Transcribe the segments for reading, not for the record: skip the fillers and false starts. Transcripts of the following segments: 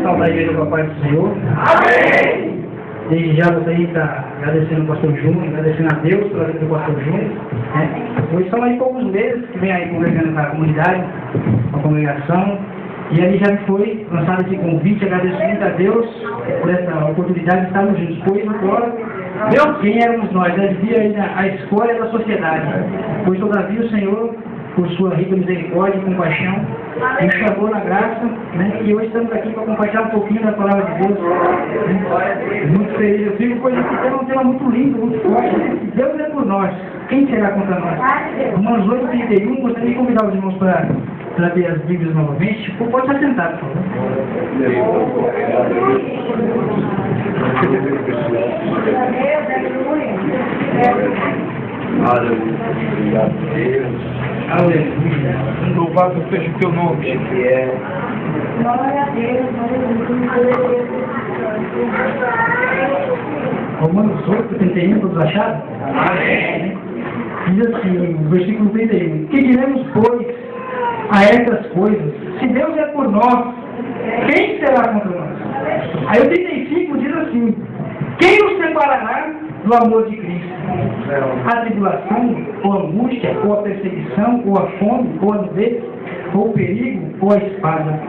Salve a igreja do Papai do Senhor. Amém! Desde já gostaria de estar agradecendo o pastor Júnior, agradecendo a Deus pela vida do pastor Júnior. Hoje são aí poucos meses que vem aí congregando com a comunidade, com a congregação. E ali já foi lançado esse convite, agradeço muito a Deus por essa oportunidade de estarmos juntos. Pois agora, quem éramos nós? Devia aí a escolha da sociedade. Pois todavia o Senhor, por sua rica misericórdia e compaixão, nos chamou na graça, e hoje estamos aqui para compartilhar um pouquinho da palavra de Deus. Muito feliz, eu fico, pois esse tema é um tema muito lindo, muito forte. Deus é por nós, quem será contra nós? Romanos 8:31, gostaria de convidar os irmãos para abrir as Bíblias novamente. Pode estar sentado, por favor. Aleluia. Aleluia. Louvado seja o teu nome. Glória a Deus. Romanos 8:31, todos acharam? Amém. Diz assim, versículo 31. Que diremos, pois, a essas coisas? Se Deus é por nós, quem será contra nós? Aí o 35 diz assim: quem nos separará do amor de Cristo? A tribulação, ou a angústia, ou a perseguição, ou a fome, ou a nudez, ou o perigo, ou a espada.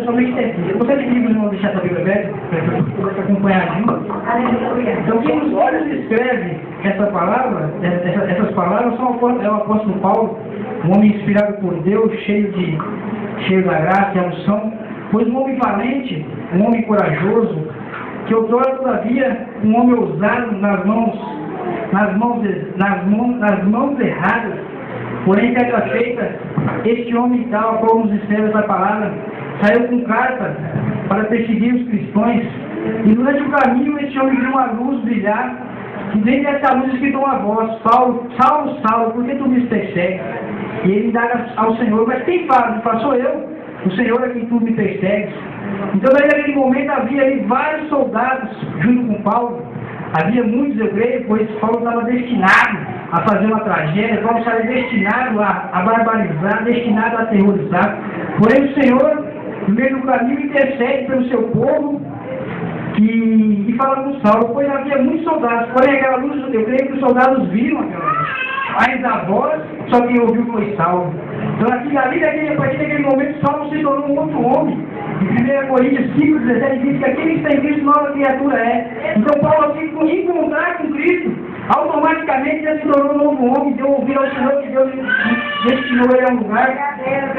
Somente é aqui. Você tem livros, não deixar essa Bíblia aberta, para acompanhar junto. Então, quem nos escreve essa palavra, essas palavras, é o apóstolo Paulo, um homem inspirado por Deus, cheio da graça e unção, pois um homem valente, um homem corajoso, que outrora, todavia, um homem ousado nas mãos erradas, porém, certa feita, este homem tal, qual nos escreve essa palavra, saiu com carta para perseguir os cristãos, e durante o caminho este homem viu uma luz brilhar, e dentro dessa luz escritou uma voz: Saulo, Saulo, Saulo, por que tu me persegues? E ele indaga ao Senhor: mas quem fala? Ele fala: sou eu, o Senhor é quem tu me persegues. Então, naquele momento, havia ali vários soldados junto com Paulo. Havia muitos, eu creio, pois Paulo estava destinado a fazer uma tragédia. Paulo estava destinado a barbarizar, destinado a aterrorizar. Porém, o Senhor, no meio do caminho, intercede pelo seu povo e fala com Saulo, pois havia muitos soldados. Porém, aquela luz, eu creio que os soldados viram aquela luz. Mas a voz, só quem ouviu foi Saulo. Então, a partir daquele momento, Saulo se tornou um outro homem. Em 1 Coríntios 5:17 diz que aquele que está em Cristo, nova criatura é. Então, Paulo, assim, por encontrar com Cristo, automaticamente ele se tornou um novo homem, deu ouvir ao Senhor que Deus destinou ele a um lugar,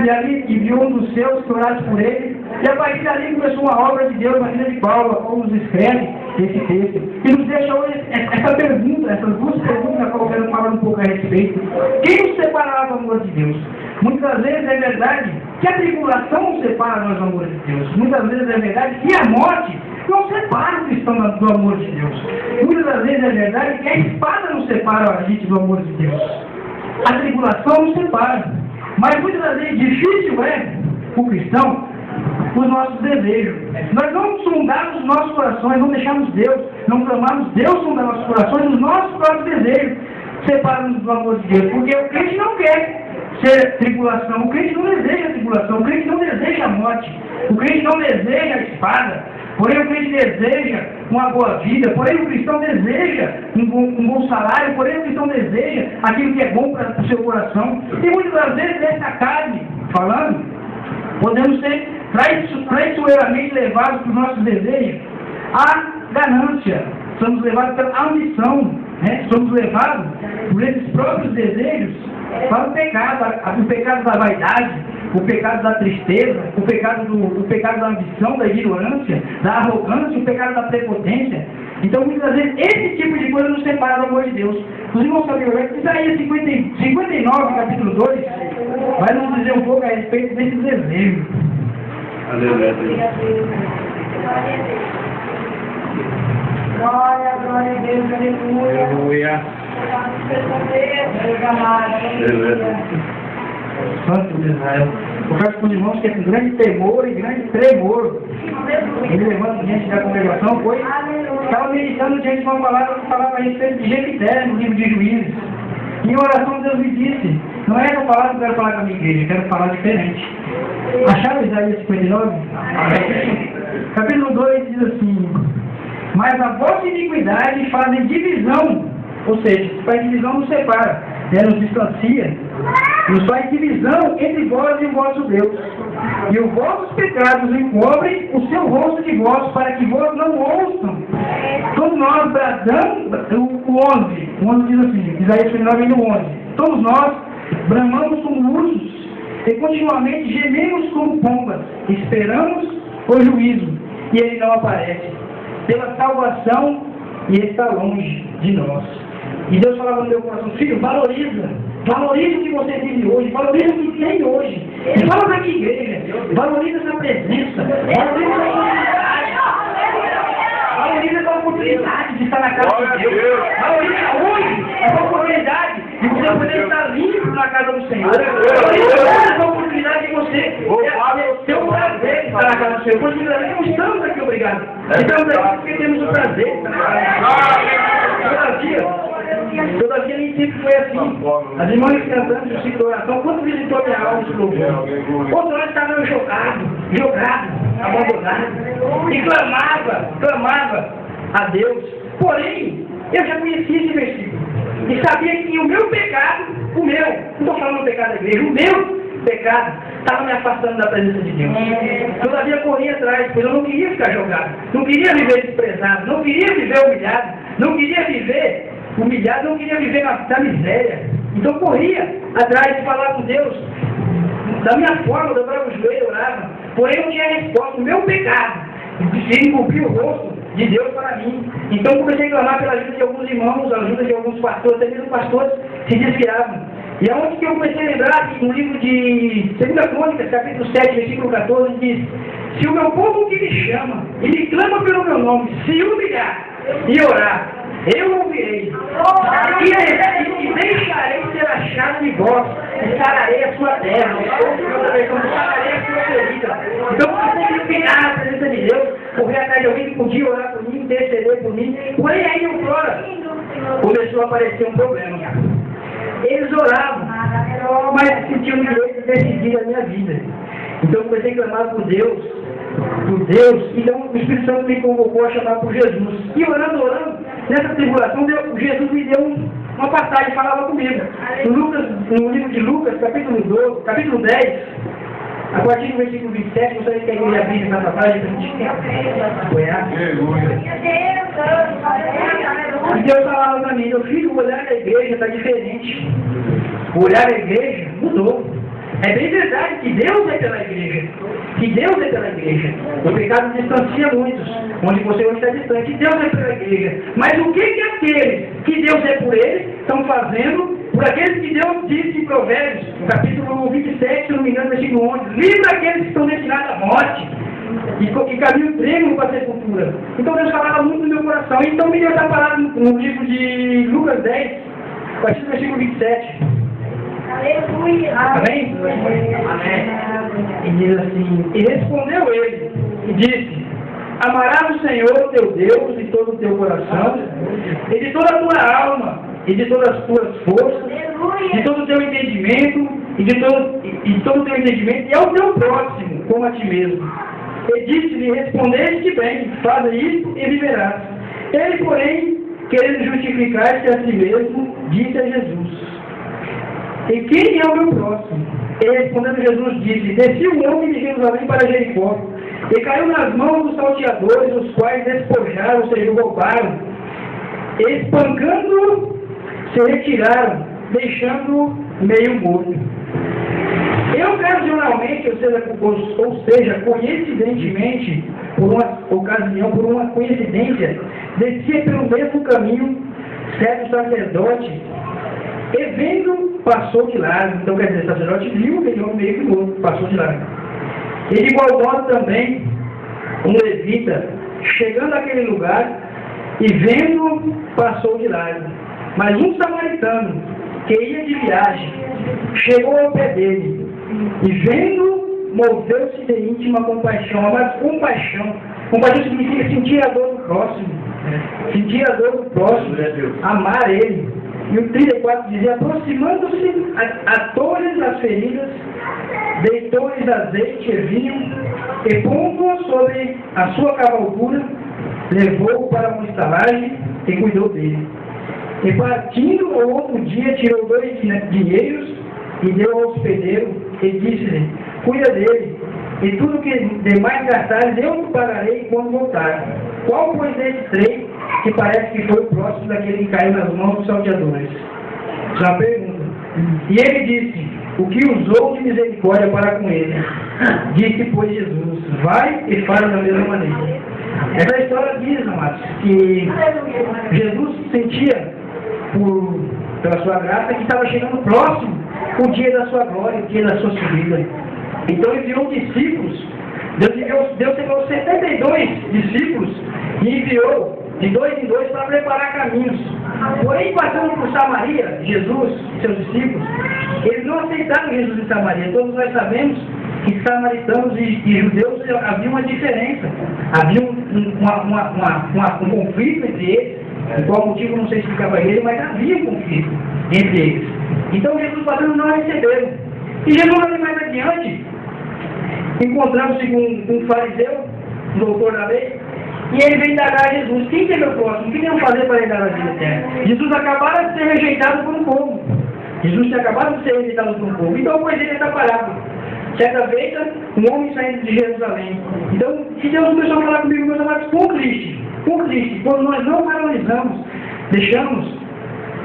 e ali enviou um dos seus que orasse por ele. E a partir dali começou uma obra de Deus na vida de Paulo, a qual nos escreve esse texto. E nos deixa hoje essa pergunta, essas duas perguntas, a qual eu quero falar um pouco a respeito. Quem nos separará do amor de Deus? Muitas vezes é verdade que a tribulação nos separa nós do amor de Deus. Muitas vezes é verdade que a morte não separa o cristão do amor de Deus. Muitas das vezes é verdade que a espada não separa a gente do amor de Deus. A tribulação nos separa. Mas muitas das vezes difícil é o cristão os nossos desejos. Nós não sondamos os nossos corações, não deixamos Deus, não clamamos Deus sondar nossos corações, os nossos próprios desejos separam-nos do amor de Deus. Porque o crente não quer ser tribulação, o crente não deseja a tribulação, o crente não deseja a morte, o crente não deseja a espada, porém o crente deseja uma boa vida, porém o cristão deseja um bom salário, porém o cristão deseja aquilo que é bom para o seu coração. E muitas das vezes, nessa carne, falando, podemos ser traiçoeiramente levados por nossos desejos à ganância, somos levados pela ambição, somos levados por esses próprios desejos para o pecado da vaidade, o pecado da tristeza, o pecado da ambição, da ignorância, da arrogância, o pecado da prepotência. Então, muitas vezes, esse tipo de coisa nos separa do amor de Deus. Os irmãos sabem que Isaías 59, capítulo 2, vai nos dizer um pouco a respeito desse desejo. Aleluia. Glória, glória a Deus, aleluia. Aleluia. Santo de Israel. Eu peço para os irmãos que é com grande temor e grande tremor ele levanta diante da congregação, pois estava meditando diante de uma palavra que falava a respeito de Jefité, no livro de Juízes. Em oração, Deus me disse Não é essa palavra que eu quero falar com a minha igreja, eu quero falar diferente. Acharam Isaías 59? Capítulo 2 diz assim: mas a vossa iniquidade fazem divisão, ou seja, faz divisão nos separa, nos distancia, nos faz divisão entre vós e o vosso Deus. E os vossos pecados encobrem o seu rosto de vós, para que vós não ouçam. Todos nós bradamos, o 11 diz assim, Isaías 59, 11. Todos nós bramamos como ursos e continuamente gememos como pombas, esperamos o juízo, e ele não aparece. Pela salvação, e ele está longe de nós. E Deus falava no meu coração: filho, valoriza o que você vive hoje, valoriza o que tem hoje. E fala para a igreja, valoriza essa presença, valoriza essa oportunidade de estar na casa de Deus. Valoriza hoje essa oportunidade de você poder estar limpo na casa do Senhor. Valoriza essa oportunidade de você ter o prazer de estar na casa do Senhor. Pois não estamos aqui, obrigado. Estamos aqui porque temos o prazer de estar na casa do Senhor. Todavia nem sempre foi assim. As irmãs cantando o ciclo de oração, quando visitou minha alma esse louvor? Outro ano estava jogado, abandonado, e clamava a Deus. Porém, eu já conhecia esse versículo e sabia que o meu pecado, não estou falando do pecado da igreja, o meu pecado estava me afastando da presença de Deus. Todavia corria atrás, pois eu não queria ficar jogado, não queria viver desprezado, não queria viver humilhado, não queria viver humilhado, não queria viver na miséria. Então corria atrás de falar com Deus. Da minha forma, eu dobrava o joelho, orava. Porém não tinha resposta. O meu pecado se encobriu o rosto de Deus para mim. Então comecei a clamar pela ajuda de alguns irmãos, a ajuda de alguns pastores, até mesmo pastores se desviavam. E é onde que eu comecei a lembrar que no livro de 2 Crônicas, capítulo 7, versículo 14, diz: se o meu povo que me chama e me clama pelo meu nome se humilhar e orar, eu ouvirei, e deixarei ser achado de vós, e sararei a sua terra, sararei a sua ferida. Então você tem que ficar na presença de Deus, correr atrás de alguém que podia orar por mim, interceder por mim. Porém, aí outrora começou a aparecer um problema. Eles oravam, mas sentiam o direito de decidir a minha vida. Então eu comecei a clamar por Deus, então o Espírito Santo me convocou a chamar por Jesus. E orando, nessa tribulação, Jesus me deu uma passagem, falava comigo. No livro de Lucas, capítulo 10, a partir do versículo 27, gostaria que a igreja abrisse essa passagem para a gente apoiar. E Deus falava para mim: meu filho, o olhar da igreja está diferente. O olhar da igreja mudou. É bem verdade que Deus é pela igreja. O pecado distancia muitos, onde você hoje está distante. Deus é pela igreja. Mas o que aqueles que Deus é por eles estão fazendo por aqueles que Deus disse em Provérbios, no capítulo 27, se não me engano, versículo 11: livra aqueles que estão destinados à morte e caminham trêmulo para a sepultura. Então Deus falava muito no meu coração. Então me deu essa palavra no livro de Lucas 10, a partir do versículo 27. Aleluia. Amém? Amém. E diz assim: e respondeu ele e disse: amarás o Senhor teu Deus de todo o teu coração, e de toda a tua alma, e de todas as tuas forças, de todo o teu entendimento, e todo o teu entendimento, e ao teu próximo, como a ti mesmo. E disse-lhe: respondeste bem, faz isto e viverás. Ele, porém, querendo justificar-se a si mesmo, disse a Jesus: e quem é o meu próximo? E respondendo Jesus disse: desci o homem de Jerusalém para Jericó, e caiu nas mãos dos salteadores, os quais despojaram, ou seja, roubaram, e espancando-o, se retiraram, deixando-o meio morto. Eu ocasionalmente, ou seja, coincidentemente, por uma coincidência, descia pelo mesmo caminho certo sacerdote, e vendo, passou de largo. Então quer dizer, o sacerdote viu aquele homem meio que morto, passou de largo. E de igual modo também, um levita, chegando àquele lugar, e vendo, passou de largo. Mas um samaritano, que ia de viagem, chegou ao pé dele, e vendo, moveu-se de íntima compaixão. Mas compaixão significa sentir a dor do próximo, amar ele. E o 34 dizia: aproximando-se a todas as feridas, deitou-lhes azeite e vinho, e pondo-o sobre a sua cavalgura, levou-o para uma estalagem e cuidou dele. E partindo no outro dia, tirou 2 dinheiros e deu ao hospedeiro, e disse-lhe: cuida dele, e tudo que demais gastares eu te pagarei quando voltar. Qual, pois, desses 3 que parece que foi o próximo daquele que caiu nas mãos dos salteadores? Já pergunta. E ele disse: o que usou de misericórdia para com ele. Disse, pois, Jesus: vai e faz da mesma maneira. Essa história diz, amados, que Jesus sentia, pela sua graça, que estava chegando próximo o dia da sua glória, o dia da sua subida. Então ele enviou discípulos. Deus enviou 72 discípulos e enviou de 2 em 2 para preparar caminhos. Porém, passando por Samaria, Jesus e seus discípulos, eles não aceitaram Jesus em Samaria. Todos nós sabemos que samaritanos e judeus havia uma diferença. Havia um conflito entre eles. Por qual motivo não sei explicar para ele, mas havia um conflito entre eles. Então Jesus padrão não receberam. E Jesus ali mais adiante, encontramos-se com um fariseu, um doutor da lei, e ele veio indagar a Jesus: quem é meu próximo? O que devo fazer para herdar a vida eterna? Jesus acabara de ser rejeitado por um povo. Jesus tinha acabado de ser rejeitado por um povo. Então, pois ele está parado. Certa feita, um homem saindo de Jerusalém. Então, se Deus começou a falar comigo, meus amados, com Cristo, quando nós não valorizamos, deixamos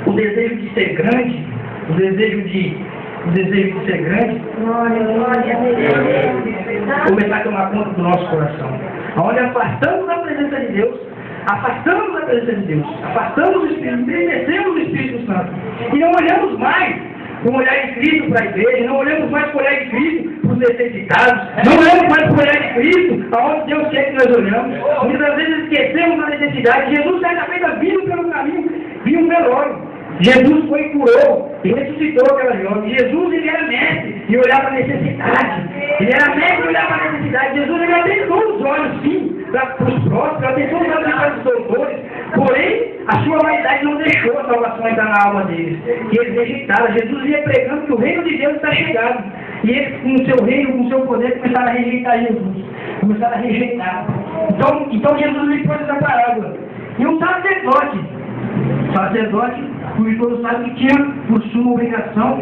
o desejo de ser grande, o desejo de ser grande, começar a tomar conta do nosso coração. Onde afastamos a presença de Deus, afastamos o Espírito, entristecemos o Espírito Santo. E não olhamos mais com o olhar de Cristo para a igreja, não olhamos mais com o olhar de Cristo para os necessitados, não olhamos mais com o olhar de Cristo aonde Deus quer que nós olhamos. Muitas vezes esquecemos a necessidade. Jesus, certa feita, vindo pelo caminho, viu um velório. Jesus foi e curou e ressuscitou aquela jovem. Jesus, ele era mestre e olhava a necessidade. Ele era mestre e olhava a necessidade. Jesus, ele atentou os olhos, sim, para os próximos, atentou os olhos para os doutores. Porém, a sua vaidade não deixou a salvação entrar na alma deles. E eles rejeitaram. Jesus ia pregando que o reino de Deus está chegado. E eles, com o seu reino, com o seu poder, começaram a rejeitar Jesus. Começaram a rejeitar. Então Jesus lhe pôs essa parábola. E um sacerdote, porque todos sabem que tinha por sua obrigação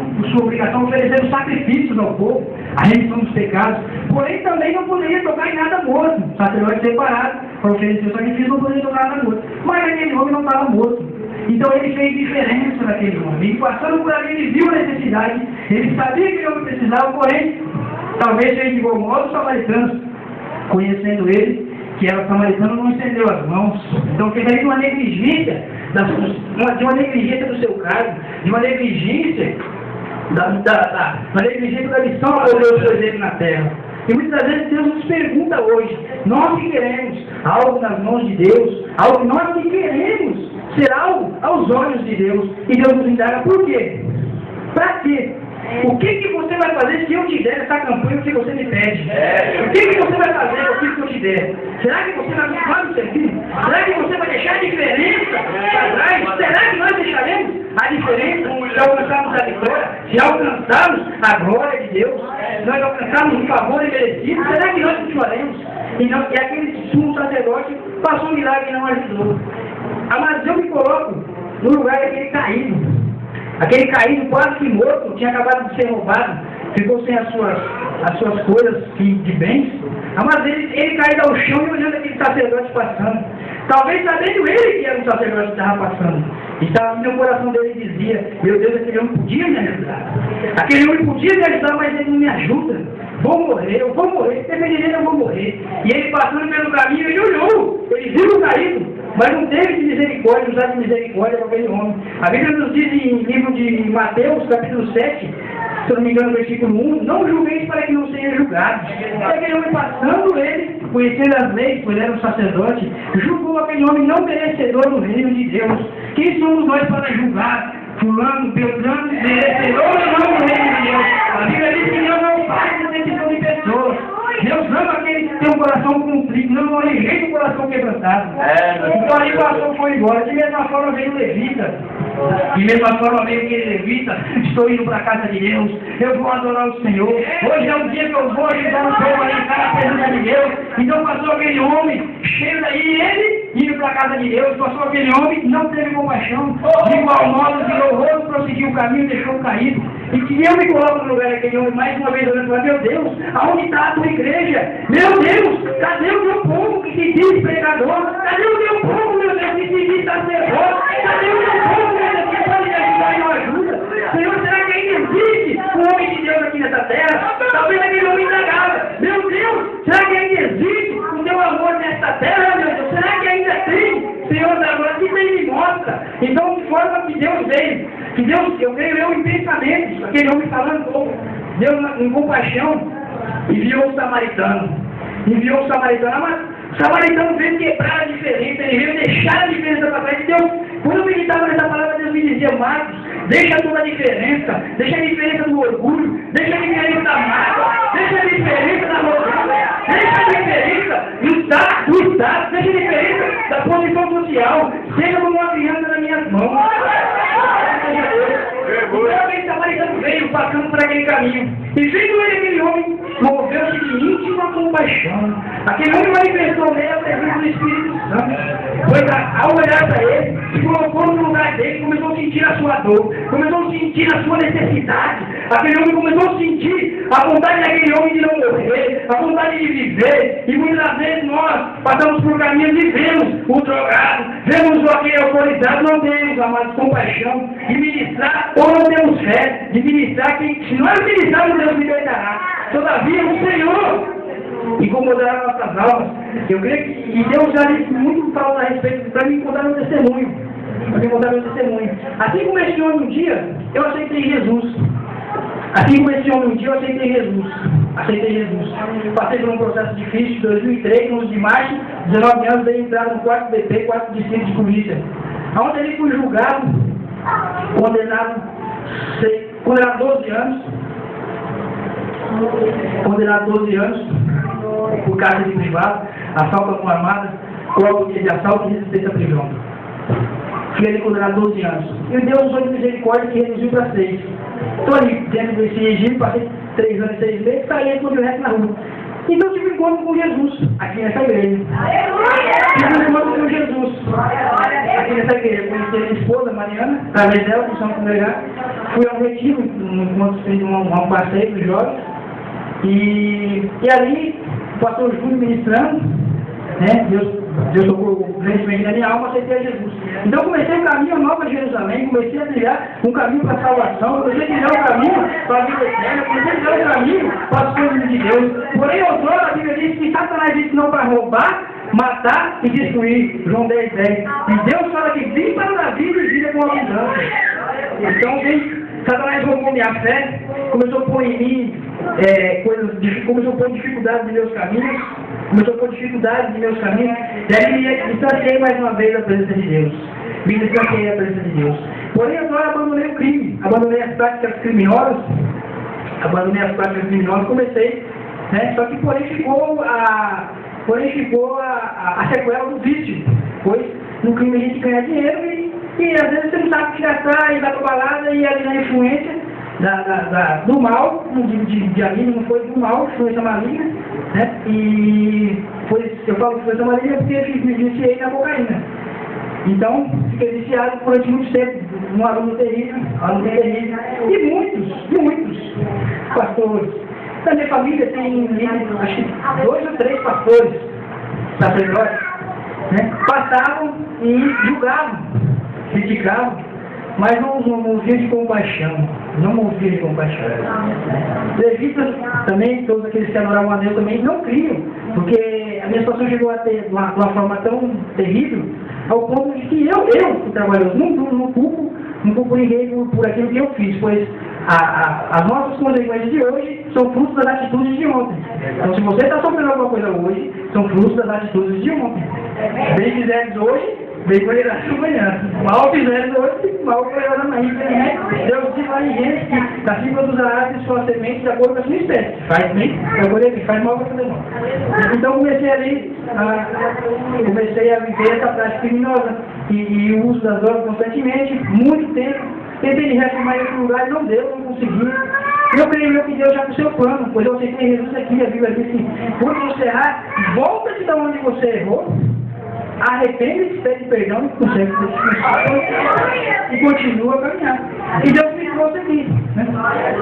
oferecer os sacrifícios ao povo, a remissão dos pecados, porém também não poderia tocar em nada morto. O sacerdote separado para oferecer o sacrifício não poderia tocar nada morto. Mas aquele homem não estava morto. Então ele fez diferença naquele homem. E passando por ali, ele viu a necessidade, ele sabia que ele homem precisava, porém, talvez seja de igual modo, os samaritanos, conhecendo ele, que era samaritano, não estendeu as mãos. Então fez aí uma negligência, de uma negligência do seu cargo, de uma negligência da missão que Deus fez ele na terra. E muitas vezes Deus nos pergunta hoje: nós que queremos algo nas mãos de Deus, algo que nós que queremos ser algo aos olhos de Deus, e Deus nos indaga: por quê? Para quê? O que você vai fazer se eu te der essa campanha que você me pede? O que você vai fazer com aquilo que eu te der? Será que você vai continuar me servindo? Será que você vai deixar a diferença para trás? Será que nós deixaremos a diferença se alcançarmos a vitória? Se alcançarmos a glória de Deus? Se nós alcançarmos o favor imerecido? Será que nós continuaremos? E aquele sumo sacerdote passou um milagre e não ajudou. Mas eu me coloco no lugar daquele caído. Aquele caído quase que morto, tinha acabado de ser roubado, ficou sem as suas coisas de bens. Mas ele caiu ao chão e olhando aquele sacerdote passando. Talvez sabendo ele que era um sacerdote que estava passando. E no coração dele dizia: meu Deus, aquele homem podia me ajudar. Aquele homem podia me ajudar, mas ele não me ajuda. Eu vou morrer, dependendo dele eu vou morrer. E ele passando pelo caminho, ele olhou, ele viu o caído, mas não teve de misericórdia, usar de misericórdia para aquele homem. A Bíblia nos diz em livro de Mateus, capítulo 7, se eu não me engano, versículo 1, não julgueis para que não sejam julgados. E aquele homem passando ele, conhecendo as leis, pois era um sacerdote, julgou aquele homem não merecedor do reino de Deus. Quem somos nós para julgar? Fulano, Beltrano, merecedor ou não do reino de Deus? A Bíblia diz que Deus não faz decisão de pessoas. Deus ama aquele que tem um coração contrito, não rejeita o coração coração quebrantado. É, Então aí o pastor foi embora. De mesma forma veio o levita. De mesma forma veio aquele levita. Estou indo para a casa de Deus. Eu vou adorar o Senhor. Hoje é o dia que eu vou ajudar o povo a entrar na presença de Deus. Então passou aquele homem, cheio daí, ele indo para a casa de Deus. Passou aquele homem, não teve compaixão. De igual modo, virou o rosto, prosseguiu o caminho, deixou caído. E que eu me coloco no lugar daquele homem mais uma vez, olhando para meu Deus, aonde está a tua igreja? Meu Deus, cadê o meu povo que se diz pregador? Cadê o meu povo, meu Deus, que se diz sacerdote? Cadê o meu povo, meu Deus, que pode me ajudar e não ajuda? Senhor, será que ainda existe um homem de Deus aqui nessa terra? Talvez aquele homem indagava. Meu Deus, será que ainda existe o teu amor nessa terra, meu Deus? Será que ainda tem? Senhor da glória, que tem me mostra. Então, de forma que Deus veio, que Deus, eu veio eu em pensamentos, aquele homem falando, Deus em compaixão, enviou o samaritano. Enviou o samaritano, mas o samaritano veio quebrar a diferença, ele veio deixar a diferença para trás. Deus, quando eu meditava nessa palavra, Deus me dizia, Marcos, deixa toda a diferença do orgulho, deixa a diferença da mágoa, deixa a diferença da arrogância, deixa a diferença do status, deixa a diferença da posição social, seja como uma criança nas minhas mãos. O samaritano veio passando por aquele caminho, e vendo ele, aquele homem, moveu-se de íntima compaixão. Aquele homem manifestou nele a presença do Espírito Santo. Pois ao olhar para ele, se colocou no lugar dele, começou a sentir a sua dor, começou a sentir a sua necessidade. Aquele homem começou a sentir a vontade daquele homem de não morrer, a vontade de viver. E muitas vezes nós passamos por caminhos e vemos o drogado, vemos aquele alcoolizado, não temos, amados, compaixão de ministrar, ou não temos fé de ministrar, que se nós ministrarmos, Deus libertará. Todavia, o Senhor incomodará nossas almas. Eu creio que e Deus já disse muito fala a respeito para me contar meu testemunho. Para me contar meu testemunho. Assim como esse homem um dia, eu aceitei Jesus. Assim como esse homem um dia, eu aceitei Jesus. Aceitei Jesus. Passei por um processo difícil, 2003, no 11 de março, 19 anos, dei entrada no 4 BP, 4 distritos de polícia. Onde ele foi julgado, condenado a 12 anos. Condenado a 12 anos por cárcere privado, assalto com armada, código de assalto e resistência à prisão. Fui ali condenado a 12 anos. E Deus usou de misericórdia que reduziu para 6. Estou ali dentro desse regime, passei 3 anos e 6 meses, saí e estou resto na rua. Então tive um encontro com Jesus, aqui nessa igreja. Tive um encontro com Jesus, aqui nessa igreja. Conheci a minha esposa, Mariana, através dela, função congregar. Fui ao retiro, um passeio dos jovens. E ali, o pastor Júlio ministrando, né? Deus tocou grandemente na minha alma, aceitei a Jesus. Então comecei um caminho novo a Jerusalém, comecei a trilhar um caminho para a salvação, comecei a trilhar um caminho para a vida eterna, comecei a trilhar um caminho para as coisas de Deus. Porém, outrora, a Bíblia diz que Satanás disse não para roubar, matar e destruir. João 10, 10. E Deus fala que vim para dar vida e vida com abundância. Então, Satanás roubou minha fé, começou a pôr em mim começou a pôr dificuldades em meus caminhos, e aí me distanciei mais uma vez da presença de Deus. Me distanciei da presença de Deus. Porém, agora abandonei o crime, abandonei as práticas criminosas, comecei, né? Só que porém ficou a sequela do vício, pois no crime a gente ganha dinheiro e às vezes você não sabe o que gastar e vai para a balada e ali na influência do mal, não digo de alívio, não foi do mal, influência maligna, né? E eu falo influência maligna porque eu me viciei na cocaína. Então, fiquei viciado durante muito tempo, um aluno terrível, e muitos pastores. Na minha família tem acho que 2 ou 3 pastores, sacerdotes, né? Passavam e julgavam, criticavam, mas não moviam de compaixão. Levitas também, todos aqueles que adoravam a Deus também, não criam, porque a minha situação chegou a ter de uma forma tão terrível, ao ponto de que eu que trabalho, não culpo ninguém por aquilo que eu fiz, pois as nossas consequências de hoje são frutos das atitudes de ontem. Então, se você está sofrendo alguma coisa hoje, são frutos das atitudes de ontem. Bem quiseres hoje, Bem com ele essa manhã. Mal fizeram hoje, mal foi na manhã. Deus disse lá em Gênesis que da fibra dos arados sua semente de acordo com a sua espécie. Faz bem, faz mal para fazer mal. Então comecei a viver essa prática criminosa e o uso das drogas constantemente, muito tempo. Tentei me reafirmar em outro lugar, não deu, não consegui. Eu creio que Deus já com o seu plano, pois eu aceitei Jesus aqui, a Bíblia diz que quando você errar, volta-te de onde você errou, arrepende-se, pede perdão e consegue descansar e continua a caminhar. E Deus me trouxe aqui, né?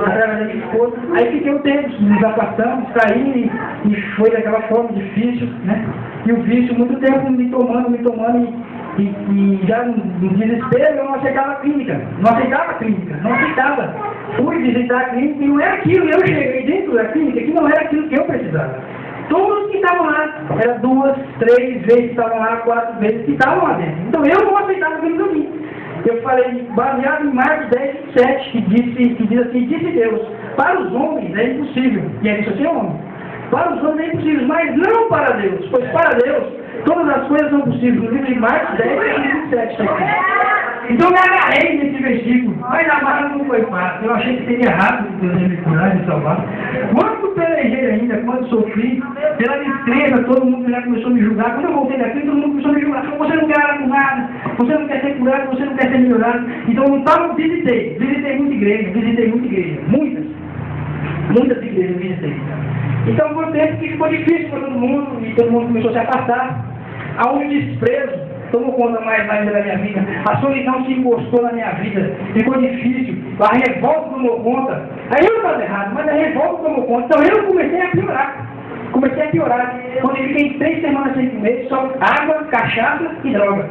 Através da minha esposa. Aí fiquei um tempo, nos afastamos, caí e foi daquela forma difícil, né? E o vício, muito tempo me tomando e já no desespero eu não aceitava a clínica, não aceitava. Fui visitar a clínica e não era aquilo, eu cheguei dentro da clínica que não era aquilo que eu precisava. Todos que estavam lá, era 2, 3 vezes que estavam lá, 4 vezes que estavam lá dentro. Então eu não aceitava aquilo para mim. Eu falei, baseado em Marcos 10, 27, que diz assim, disse Deus, para os homens é impossível, e é isso aqui é homem. Para os homens é impossível, mas não para Deus, pois para Deus todas as coisas são possíveis. No livro de Marcos 10, 27. Então me agarrei nesse versículo, mas a barra não foi fácil. Eu achei que seria rápido Deus me curar, me salvar. Quando pelejei ainda, quando sofri, pela descrença, todo mundo já começou a me julgar. Quando eu voltei daqui, todo mundo começou a me julgar. Você não quer nada com nada, você não quer ser curado, você não quer ser melhorado. Então eu estava, visitei muita igreja, muitas igrejas visitei. Então foi um tempo que ficou difícil para todo mundo, e todo mundo começou a se afastar. Há um desprezo tomou conta mais ainda da minha vida, a solidão se encostou na minha vida, ficou difícil, a revolta tomou conta. Aí eu estava errado, mas a revolta tomou conta, então eu comecei a piorar. Quando eu fiquei 3 semanas sem comer, só água, cachaça e droga.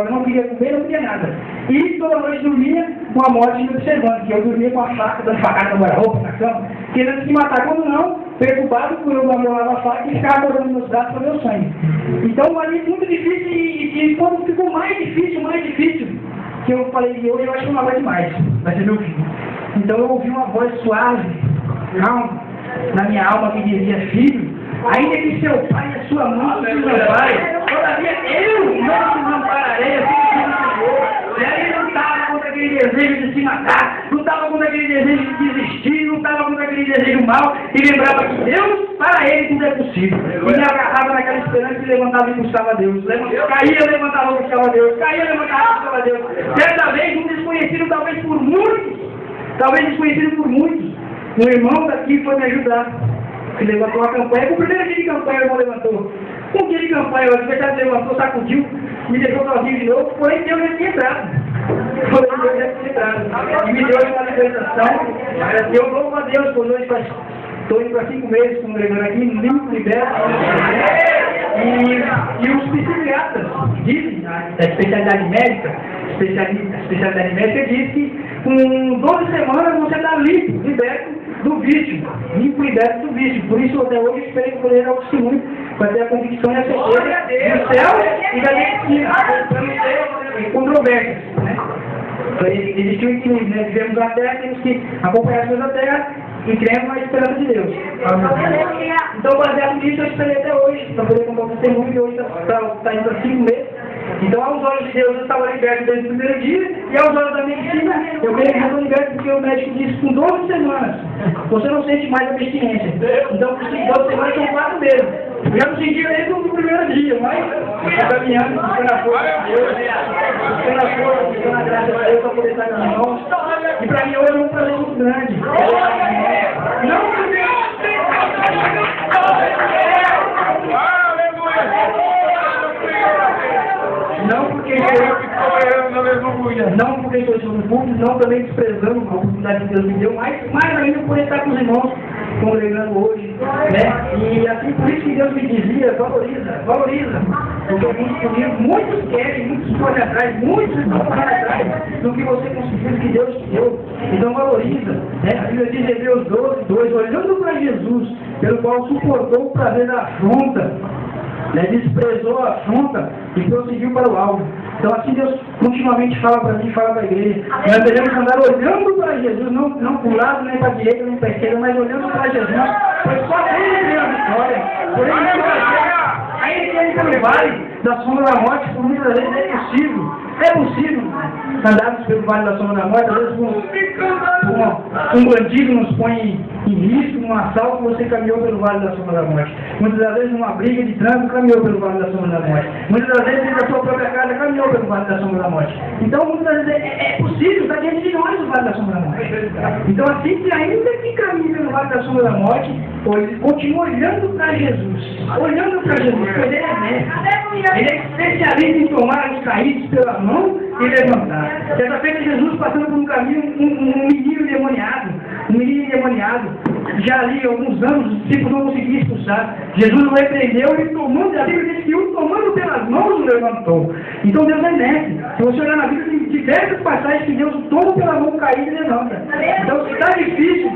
Não queria comer, não queria nada. E toda noite dormia com a morte me observando, que eu dormia com a faca, dando facada no guarda-roupa, na cama, querendo se matar, quando não, preocupado por eu namorava a faca e ficar acordando meus braços para meu sangue. Então ali muito difícil e quando ficou mais difícil, que eu falei, eu acho que não vai demais, vai ser meu filho. Então eu ouvi uma voz suave, calma, na minha alma que dizia, filho, ainda que seu pai e a sua mãe te desamparem, todavia eu não te desampararei, assim diz o Senhor. E aí ele não estava contra aquele desejo de se matar, não estava contra aquele desejo de desistir, não estava contra aquele desejo mal, e lembrava que Deus, para ele, tudo é possível. E me agarrava naquela esperança e levantava e buscava Deus. Caía, levantava e buscava Deus. Caía, levantava e buscava Deus. Certa vez, um desconhecido, talvez desconhecido por muitos, um irmão daqui foi me ajudar. Ele levantou uma campanha. Com o primeiro dia de campanha, o irmão levantou. Com o dia de campanha, o adversário levantou, sacudiu, me deixou sozinho de novo. Porém, Deus já tinha entrado. E me deu uma libertação. Eu louvo a Deus por nós. Estou indo para 5 meses congregando aqui, limpo, liberto. E os psiquiatras dizem, a especialidade médica diz que com 12 semanas você está limpo, liberto do vício. Por isso até hoje eu esperei poder dar o testemunho para ter a convicção e a certeza do céu e da medicina, para não ter controvérsias, né? Existe um equilíbrio, né? Vivemos na terra, temos que acompanhar as coisas da terra e cremos na esperança de Deus. Então, baseado nisso, eu esperei até hoje, para poder contar o testemunho, que hoje está indo para 5 meses. Então, aos olhos de Deus, eu estava liberto desde o primeiro dia, e aos olhos da medicina, eu creio que eu estou liberto porque o médico disse com 12 semanas, você não sente mais a abstinência. Então, por 12 semanas são 4 meses. Eu já não senti desde o primeiro dia, mas estou caminhando, buscando a força de Deus, buscando a graça de Deus para poder estar nas mãos. E para mim hoje é um prazer muito grande. Não porque estou sobre público, não também desprezando a oportunidade que Deus me deu, mas mais ainda por estar com os irmãos congregando hoje, né? E assim, por isso que Deus me dizia, valoriza, porque muitos querem, muitos correm atrás, muitos estão correndo atrás do que você conseguiu, do que Deus te deu. Então valoriza, né? A Bíblia diz em Hebreus 12:2, olhando para Jesus, pelo qual suportou o prazer da afronta, né? Desprezou a afronta e prosseguiu para o alvo. Então assim Deus continuamente fala para mim, fala para a igreja. Nós devemos andar olhando para Jesus, não para o lado, nem para a direita, nem para a esquerda, mas olhando para Jesus, pois só Ele tem a vitória. Por isso, Aí ele pelo vale da sombra da morte, por muitas vezes é possível. É possível andarmos pelo vale da sombra da morte, às vezes um bandido nos põe em risco, num assalto, você caminhou pelo vale da sombra da morte. Muitas das vezes numa briga de trânsito, caminhou pelo vale da sombra da morte. Muitas das vezes dentro da sua própria casa, caminhou pelo vale da sombra da morte. Então muitas vezes é possível estar diante de nós o vale da sombra da morte. Então assim que ainda que caminhe pelo vale da sombra da morte, continua olhando para Jesus. Olhando para Jesus, pois ele é mestre. Ele é especialista em tomar os caídos pela mão e levantar. Certa feita Jesus passando por um caminho, um menino endemoniado, já ali há alguns anos, os discípulos não conseguiam expulsar. Jesus o repreendeu e tomando, a Bíblia diz que o tomando pelas mãos o levantou. Então Deus é mestre. Se você olhar na Bíblia, tem diversas passagens que Deus toma pela mão caída e levanta. Então se está difícil,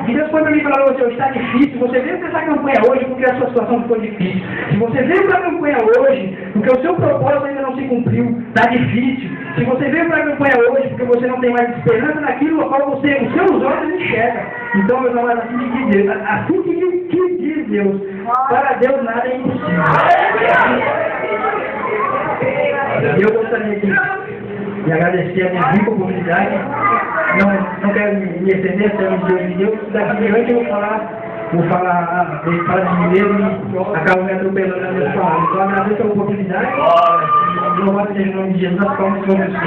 e Deus foi para mim e falou, está difícil, você veio para essa campanha hoje porque a sua situação ficou difícil. Se você veio para a campanha hoje porque o seu propósito ainda não se cumpriu, está difícil. Se você veio para a campanha hoje porque você não tem mais esperança naquilo ao qual os seus olhos enxergam. Então, meus amados, assim que diz Deus, para Deus nada é impossível. E eu gostaria de agradecer a minha rica oportunidade. Não quero me estender, se Deus me deu. Daqui diante eu vou falar de mim mesmo e acabo me atropelando nas minhas palavras. Então, agradeço a oportunidade. Louvado seja o nome de Jesus, as palmas sobre o Senhor.